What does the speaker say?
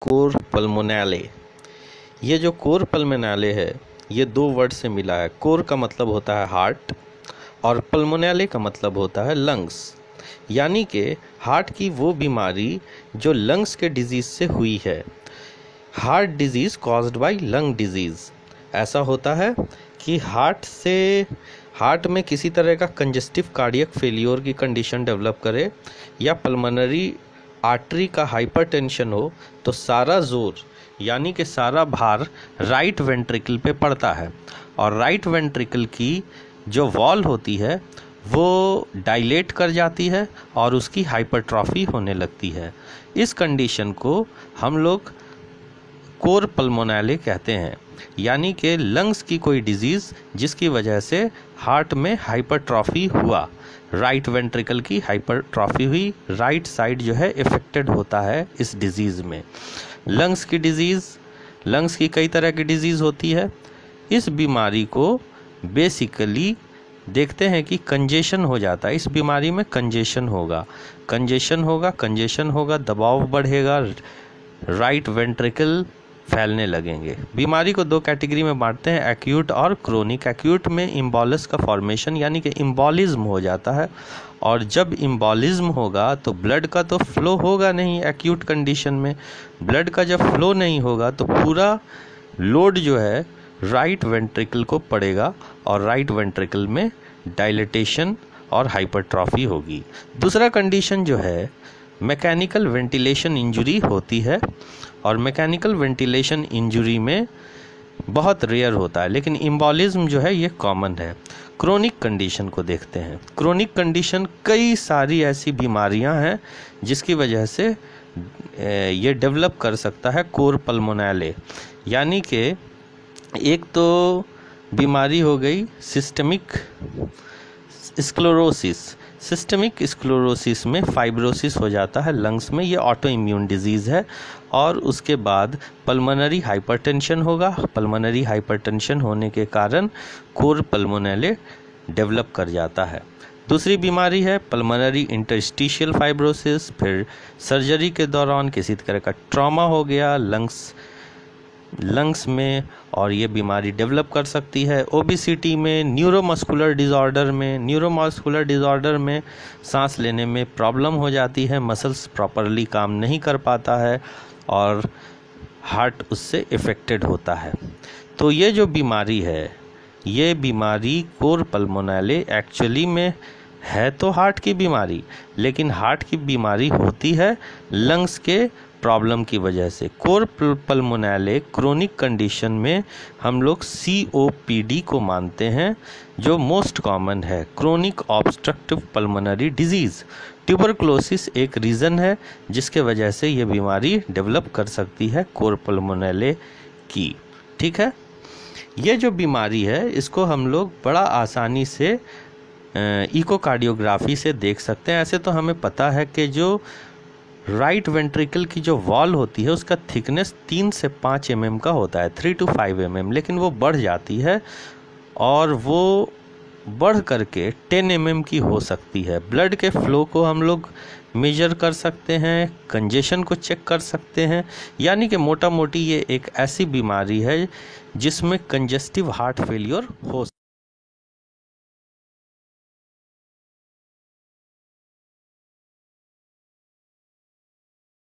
Core पल्मोनाले। ये जो core पल्मोनाले है ये दो वर्ड से मिला है। कोर का मतलब होता है हार्ट और पल्मोनाले का मतलब होता है लंग्स, यानी कि हार्ट की वो बीमारी जो लंग्स के डिजीज़ से हुई है। Heart disease caused by lung disease. ऐसा होता है कि हार्ट में किसी तरह का कंजेस्टिव कार्डियक फेलियर की कंडीशन डेवलप करे या पल्मोनरी आर्टरी का हाइपरटेंशन हो तो सारा जोर यानी कि सारा भार राइट वेंट्रिकल पे पड़ता है और राइट वेंट्रिकल की जो वॉल होती है वो डायलेट कर जाती है और उसकी हाइपरट्रॉफी होने लगती है। इस कंडीशन को हम लोग कोर पल्मोनाले कहते हैं, यानी कि लंग्स की कोई डिजीज़ जिसकी वजह से हार्ट में हाइपरट्रॉफी हुआ, राइट वेंट्रिकल की हाइपरट्रॉफी हुई, राइट साइड जो है इफेक्टेड होता है इस डिजीज़ में। लंग्स की डिजीज़, लंग्स की कई तरह की डिजीज़ होती है। इस बीमारी को बेसिकली देखते हैं कि कंजेशन हो जाता है। इस बीमारी में कंजेशन होगा, दबाव बढ़ेगा, राइट वेंट्रिकल फैलने लगेंगे। बीमारी को दो कैटेगरी में बांटते हैं, एक्यूट और क्रोनिक। एक्यूट में इम्बॉलिस का फॉर्मेशन यानी कि इम्बॉलिज्म हो जाता है, और जब इम्बॉलिज्म होगा तो ब्लड का तो फ्लो होगा नहीं। एक्यूट कंडीशन में ब्लड का जब फ्लो नहीं होगा तो पूरा लोड जो है राइट वेंट्रिकल को पड़ेगा और राइट वेंट्रिकल में डायलेटेशन और हाइपरट्रॉफी होगी। दूसरा कंडीशन जो है मैकेनिकल वेंटिलेशन इंजरी होती है, और मैकेनिकल वेंटिलेशन इंजरी में बहुत रेयर होता है, लेकिन इम्बॉलिज्म जो है ये कॉमन है। क्रोनिक कंडीशन को देखते हैं। क्रोनिक कंडीशन कई सारी ऐसी बीमारियां हैं जिसकी वजह से ये डेवलप कर सकता है कोर पल्मोनाले। यानी कि एक तो बीमारी हो गई सिस्टेमिक स्क्लेरोसिस। सिस्टेमिक स्क्लेरोसिस में फाइब्रोसिस हो जाता है लंग्स में, ये ऑटो इम्यून डिजीज़ है। और उसके बाद पल्मोनरी हाइपरटेंशन होगा। पल्मोनरी हाइपरटेंशन होने के कारण कोर पल्मोनाले डेवलप कर जाता है। दूसरी बीमारी है पल्मोनरी इंटरस्टिशियल फाइब्रोसिस। फिर सर्जरी के दौरान किसी तरह का ट्रॉमा हो गया लंग्स में, और ये बीमारी डेवलप कर सकती है। ओबेसिटी में, न्यूरोमस्कुलर डिज़ॉर्डर में सांस लेने में प्रॉब्लम हो जाती है, मसल्स प्रॉपरली काम नहीं कर पाता है और हार्ट उससे इफ़ेक्टेड होता है। तो ये जो बीमारी है, ये बीमारी कोर पल्मोनाले एक्चुअली में है तो हार्ट की बीमारी, लेकिन हार्ट की बीमारी होती है लंग्स के प्रॉब्लम की वजह से। कोर पल्मोनाले क्रोनिक कंडीशन में हम लोग COPD को मानते हैं, जो मोस्ट कॉमन है, chronic obstructive pulmonary disease. Tuberculosis एक रीज़न है जिसके वजह से ये बीमारी डेवलप कर सकती है कोर पल्मोनाले की। ठीक है, ये जो बीमारी है इसको हम लोग बड़ा आसानी से इकोकार्डियोग्राफी से देख सकते हैं। ऐसे तो हमें पता है कि जो राइट वेंट्रिकल की जो वॉल होती है उसका थिकनेस 3 से 5 mm का होता है, 3 to 5 mm, लेकिन वो बढ़ जाती है और वो बढ़ करके 10 mm की हो सकती है। ब्लड के फ्लो को हम लोग मेजर कर सकते हैं, कंजेशन को चेक कर सकते हैं, यानी कि मोटा मोटी ये एक ऐसी बीमारी है जिसमें कंजेस्टिव हार्ट फेलियर हो